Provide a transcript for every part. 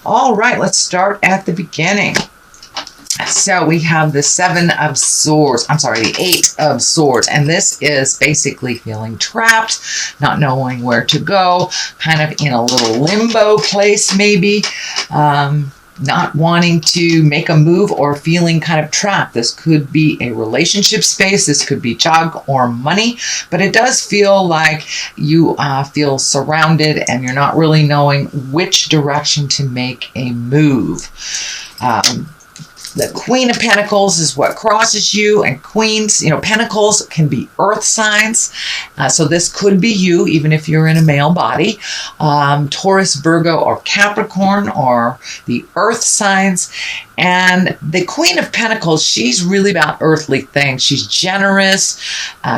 All right, let's start at the beginning. So we have the the 8 of Swords, and this is basically feeling trapped, not knowing where to go, kind of in a little limbo place maybe, not wanting to make a move or feeling kind of trapped. This could be a relationship space, this could be job or money, but it does feel like you feel surrounded and you're not really knowing which direction to make a move. The Queen of Pentacles is what crosses you, and Queens, Pentacles can be earth signs. So this could be you, even if you're in a male body. Taurus, Virgo, or Capricorn are the earth signs. And the Queen of Pentacles, she's really about earthly things. She's generous.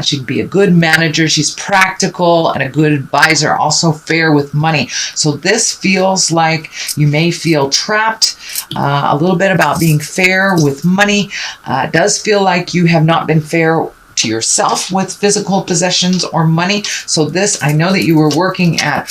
She can be a good manager. She's practical and a good advisor, also fair with money. So this feels like you may feel trapped, a little bit about being fair with money. It does feel like you have not been fair to yourself with physical possessions or money. So this, I know that you were working at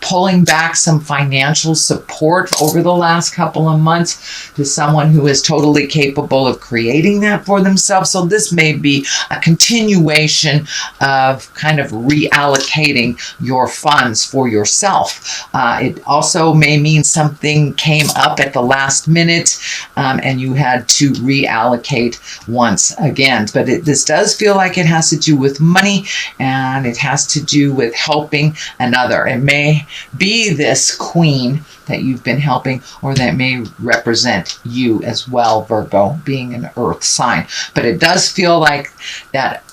pulling back some financial support over the last couple of months to someone who is totally capable of creating that for themselves. So this may be a continuation of kind of reallocating your funds for yourself. It also may mean something came up at the last minute and you had to reallocate once again. But this does feel like it has to do with money, and it has to do with helping another. It may be this queen that you've been helping, or that may represent you as well, Virgo, being an earth sign. But it does feel like that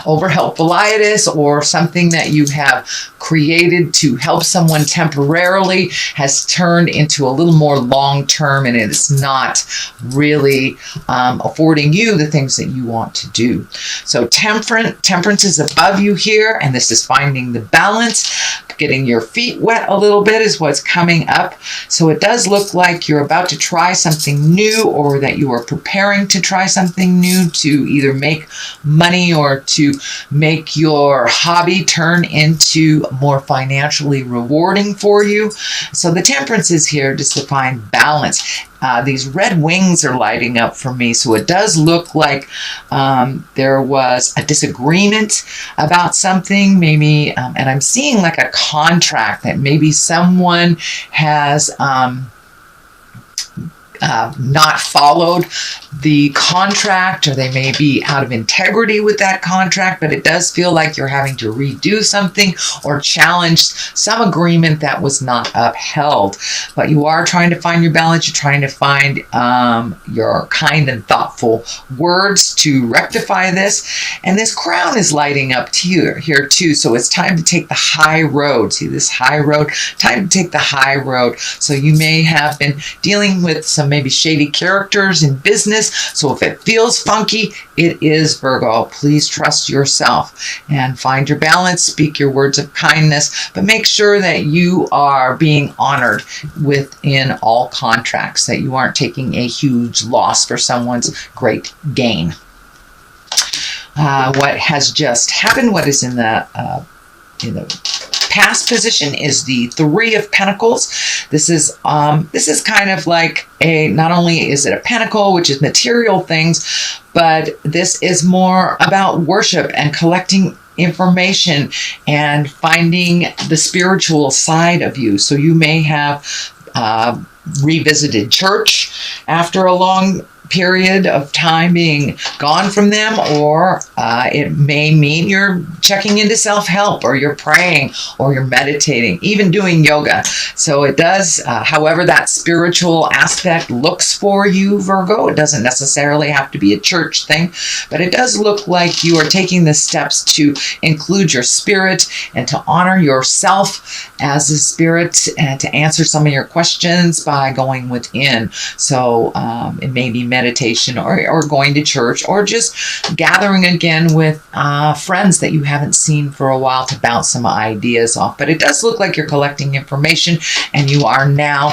over-helpful-itis or something that you have created to help someone temporarily has turned into a little more long-term, and it's not really affording you the things that you want to do. So temperance is above you here, and this is finding the balance. Getting your feet wet a little bit is what's coming up. So it does look like you're about to try something new, or that you are preparing to try something new to either make money or to make your hobby turn into more financially rewarding for you. So the temperance is here just to find balance. These red wings are lighting up for me. So it does look like there was a disagreement about something, maybe, and I'm seeing like a contract that maybe someone has not followed the contract, or they may be out of integrity with that contract, but it does feel like you're having to redo something or challenge some agreement that was not upheld. But you are trying to find your balance. You're trying to find your kind and thoughtful words to rectify this. And this crown is lighting up here too. So it's time to take the high road. See this high road? Time to take the high road. So you may have been dealing with some maybe shady characters in business. So if it feels funky, it is, Virgo. Please trust yourself and find your balance. Speak your words of kindness, but make sure that you are being honored within all contracts, that you aren't taking a huge loss for someone's great gain. What has just happened, what is in the past position, is the 3 of Pentacles. This is kind of like not only is it a pentacle, which is material things, but this is more about worship and collecting information and finding the spiritual side of you. So you may have revisited church after a long period of time being gone from them, or it may mean you're checking into self-help, or you're praying, or you're meditating, even doing yoga. So it does, however that spiritual aspect looks for you, Virgo, it doesn't necessarily have to be a church thing, but it does look like you are taking the steps to include your spirit and to honor yourself as a spirit, and to answer some of your questions by going within. So it may be meditation, or going to church, or just gathering again with friends that you haven't seen for a while to bounce some ideas off. But it does look like you're collecting information, and you are now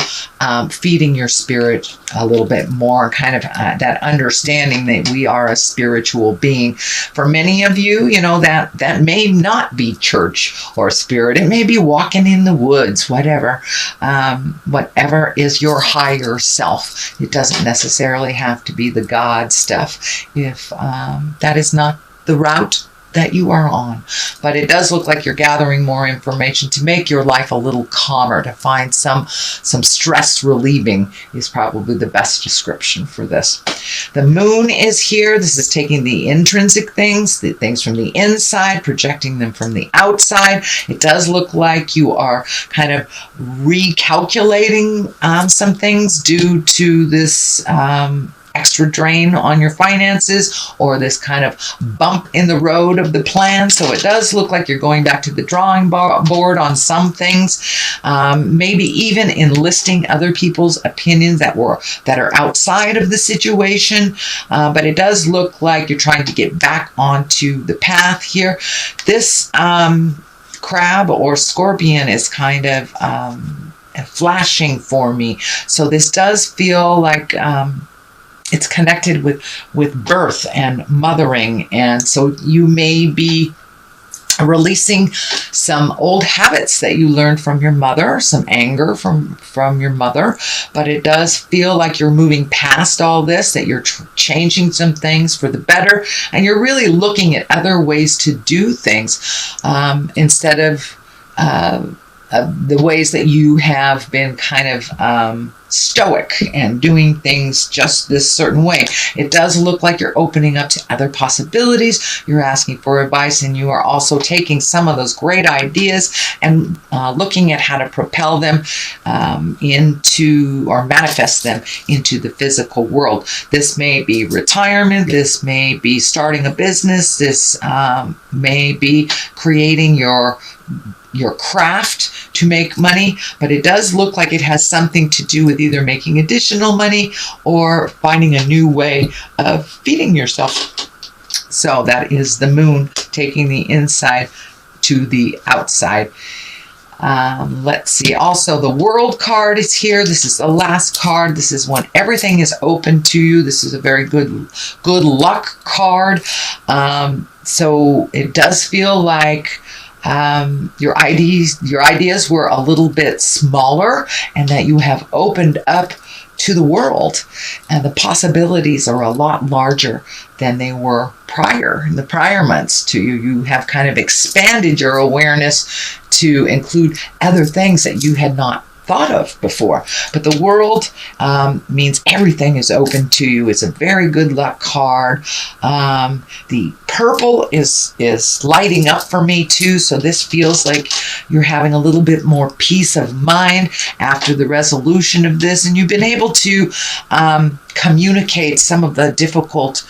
feeding your spirit a little bit more, kind of that understanding that we are a spiritual being. For many of you, that may not be church or spirit. It may be walking in the woods, whatever is your higher self. It doesn't necessarily have to be the God stuff if that is not the route that you are on. But it does look like you're gathering more information to make your life a little calmer, to find some stress relieving is probably the best description for this. The moon is here. This is taking the intrinsic things, the things from the inside, projecting them from the outside. It does look like you are kind of recalculating some things due to this extra drain on your finances, or this kind of bump in the road of the plan. So it does look like you're going back to the drawing board on some things, maybe even enlisting other people's opinions that are outside of the situation. But it does look like you're trying to get back onto the path here. This crab or scorpion is kind of flashing for me. So this does feel like it's connected with birth and mothering, and so you may be releasing some old habits that you learned from your mother, some anger from your mother. But it does feel like you're moving past all this, that you're changing some things for the better, and you're really looking at other ways to do things instead of the ways that you have been kind of stoic and doing things just this certain way. It does look like you're opening up to other possibilities. You're asking for advice, and you are also taking some of those great ideas and looking at how to propel them into, or manifest them into the physical world. This may be retirement. This may be starting a business. This may be creating your craft to make money, but it does look like it has something to do with either making additional money or finding a new way of feeding yourself. So that is the moon taking the inside to the outside. Let's see. Also, the World card is here. This is the last card. This is when everything is open to you. This is a very good luck card. So it does feel like your ideas were a little bit smaller, and that you have opened up to the world, and the possibilities are a lot larger than they were in the prior months to you. You have kind of expanded your awareness to include other things that you had not thought of before. But the world means everything is open to you. It's a very good luck card. The purple is lighting up for me too, so this feels like you're having a little bit more peace of mind after the resolution of this, and you've been able to communicate some of the difficult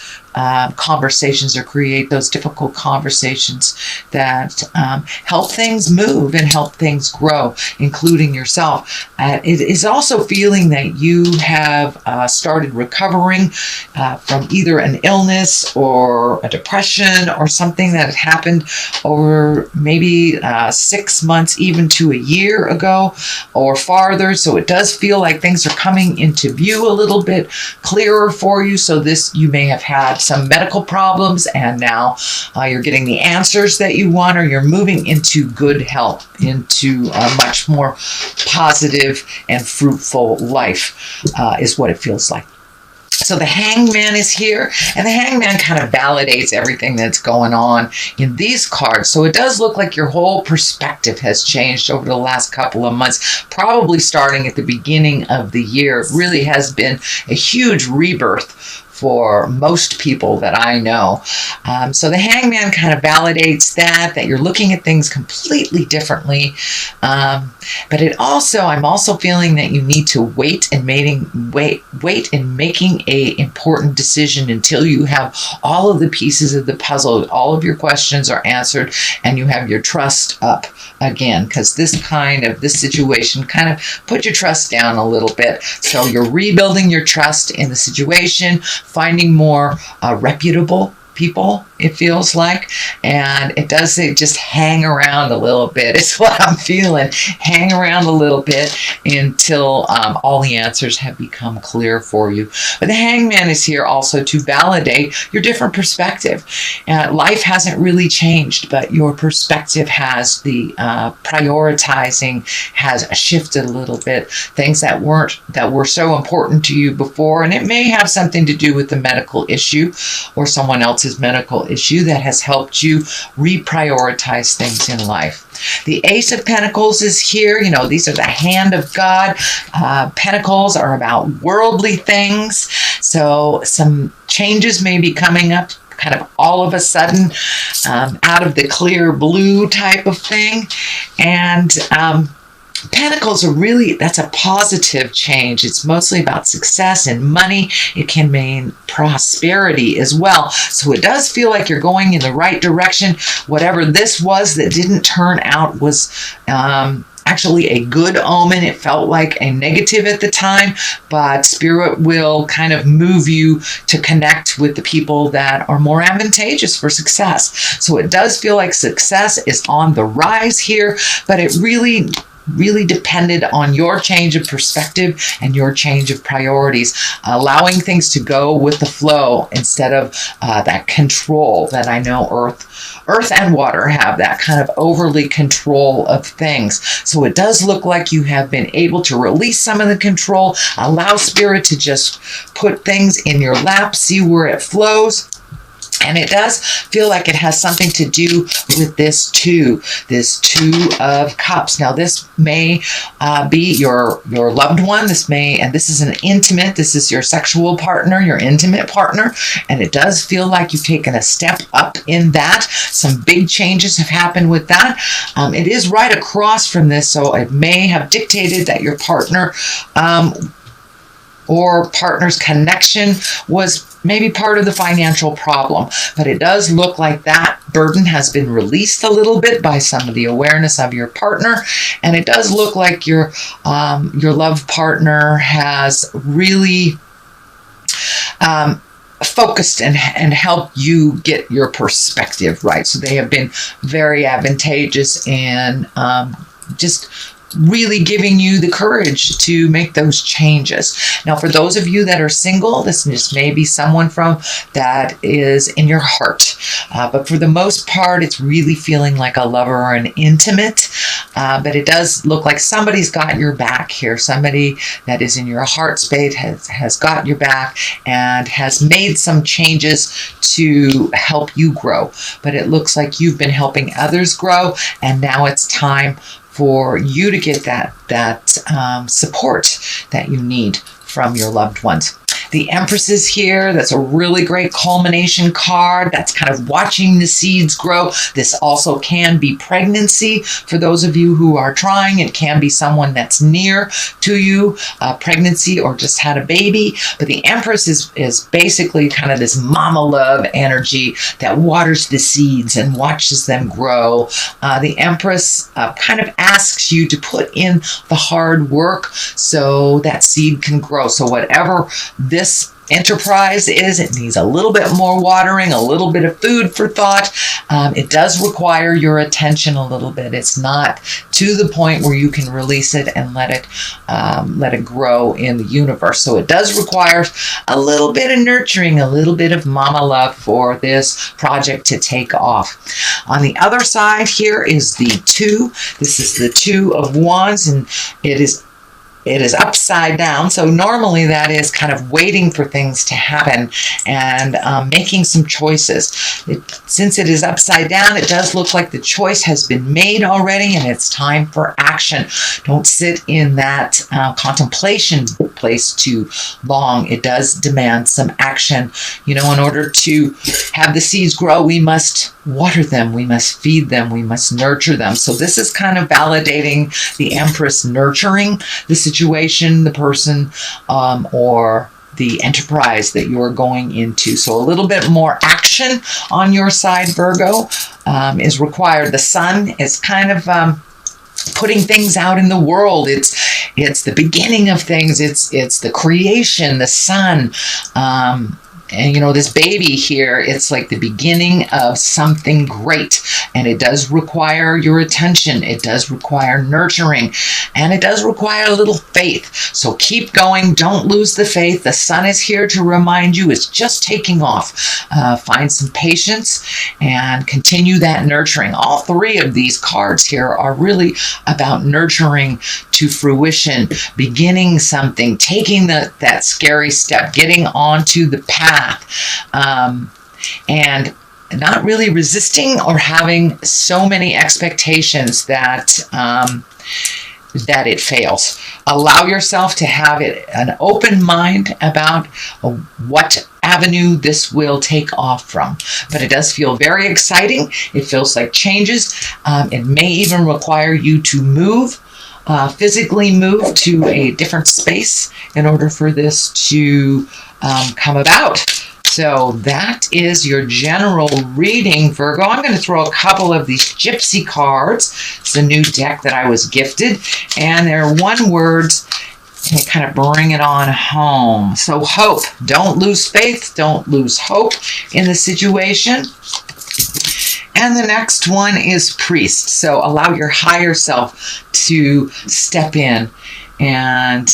conversations, or create those difficult conversations that help things move and help things grow, including yourself. It is also feeling that you have started recovering from either an illness or a depression or something that had happened over maybe 6 months, even to a year ago or farther. So it does feel like things are coming into view a little bit clearer for you. So you may have had some medical problems, and now you're getting the answers that you want, or you're moving into good health, into a much more positive and fruitful life, is what it feels like. So the Hangman is here, and the Hangman kind of validates everything that's going on in these cards. So it does look like your whole perspective has changed over the last couple of months, probably starting at the beginning of the year. It really has been a huge rebirth for most people that I know. So the Hangman kind of validates that you're looking at things completely differently. But I'm also feeling that you need to wait in making a important decision until you have all of the pieces of the puzzle, all of your questions are answered, and you have your trust up again, because this situation kind of put your trust down a little bit. So you're rebuilding your trust in the situation, finding more reputable people it feels like. And it does say just hang around a little bit. It's what I'm feeling. Hang around a little bit until all the answers have become clear for you. But the Hangman is here also to validate your different perspective. Life hasn't really changed, but your perspective has. The prioritizing has shifted a little bit. Things that were so important to you before, and it may have something to do with the medical issue or someone else's medical issue that has helped you reprioritize things in life. The Ace of Pentacles is here. You know, these are the hand of God. Pentacles are about worldly things. So some changes may be coming up kind of all of a sudden, out of the clear blue type of thing. And Pentacles are really, that's a positive change. It's mostly about success and money. It can mean prosperity as well. So it does feel like you're going in the right direction. Whatever this was that didn't turn out was actually a good omen. It felt like a negative at the time, but Spirit will kind of move you to connect with the people that are more advantageous for success. So it does feel like success is on the rise here, but it really depended on your change of perspective and your change of priorities, allowing things to go with the flow instead of that control that I know earth and water have, that kind of overly control of things. So it does look like you have been able to release some of the control, allow Spirit to just put things in your lap, see where it flows. And it does feel like it has something to do with this Two of Cups. Now, this may be your loved one. This is an intimate, this is your sexual partner, your intimate partner. And it does feel like you've taken a step up in that. Some big changes have happened with that. It is right across from this, so it may have dictated that your partner or partner's connection was maybe part of the financial problem. But it does look like that burden has been released a little bit by some of the awareness of your partner. And it does look like your love partner has really focused and helped you get your perspective right. So they have been very advantageous in just really giving you the courage to make those changes. Now, for those of you that are single, this just may be someone that is in your heart. But for the most part, it's really feeling like a lover or an intimate. But it does look like somebody's got your back here. Somebody that is in your heart space has got your back and has made some changes to help you grow. But it looks like you've been helping others grow, and now it's time for you to get that support that you need from your loved ones. The Empress is here. That's a really great culmination card. That's kind of watching the seeds grow. This also can be pregnancy for those of you who are trying. It can be someone that's near to you, pregnancy or just had a baby. But the Empress is basically kind of this mama love energy that waters the seeds and watches them grow. The Empress kind of asks you to put in the hard work so that seed can grow. So whatever this enterprise is, it needs a little bit more watering, a little bit of food for thought. It does require your attention a little bit. It's not to the point where you can release it and let it grow in the universe. So it does require a little bit of nurturing, a little bit of mama love for this project to take off. On the other side here is the Two. This is the Two of Wands, and it is upside down. So normally that is kind of waiting for things to happen and making some choices. Since it is upside down, it does look like the choice has been made already and it's time for action. Don't sit in that contemplation place too long. It does demand some action. You know, in order to have the seeds grow, we must water them, we must feed them, we must nurture them. So this is kind of validating the Empress nurturing the situation, the person, or the enterprise that you're going into. So a little bit more action on your side, Virgo, is required. The Sun is kind of putting things out in the world. It's the beginning of things. It's the creation, the sun. And you know, this baby here, it's like the beginning of something great. And it does require your attention. It does require nurturing. And it does require a little faith. So keep going. Don't lose the faith. The sun is here to remind you it's just taking off. Find some patience and continue that nurturing. All three of these cards here are really about nurturing to fruition, beginning something, taking that scary step, getting onto the path. And not really resisting or having so many expectations that it fails. Allow yourself to have an open mind about what avenue this will take off from. But it does feel very exciting. It feels like changes. It may even require you to move. Physically move to a different space in order for this to come about. So that is your general reading, Virgo. I'm going to throw a couple of these gypsy cards. It's a new deck that I was gifted, and they're one words to kind of bring it on home. So hope. Don't lose faith. Don't lose hope in the situation. And the next one is priest. So allow your higher self to step in and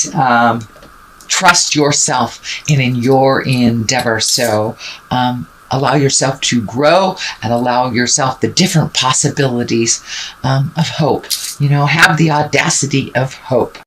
trust yourself in your endeavor. So allow yourself to grow and allow yourself the different possibilities of hope. You know, have the audacity of hope.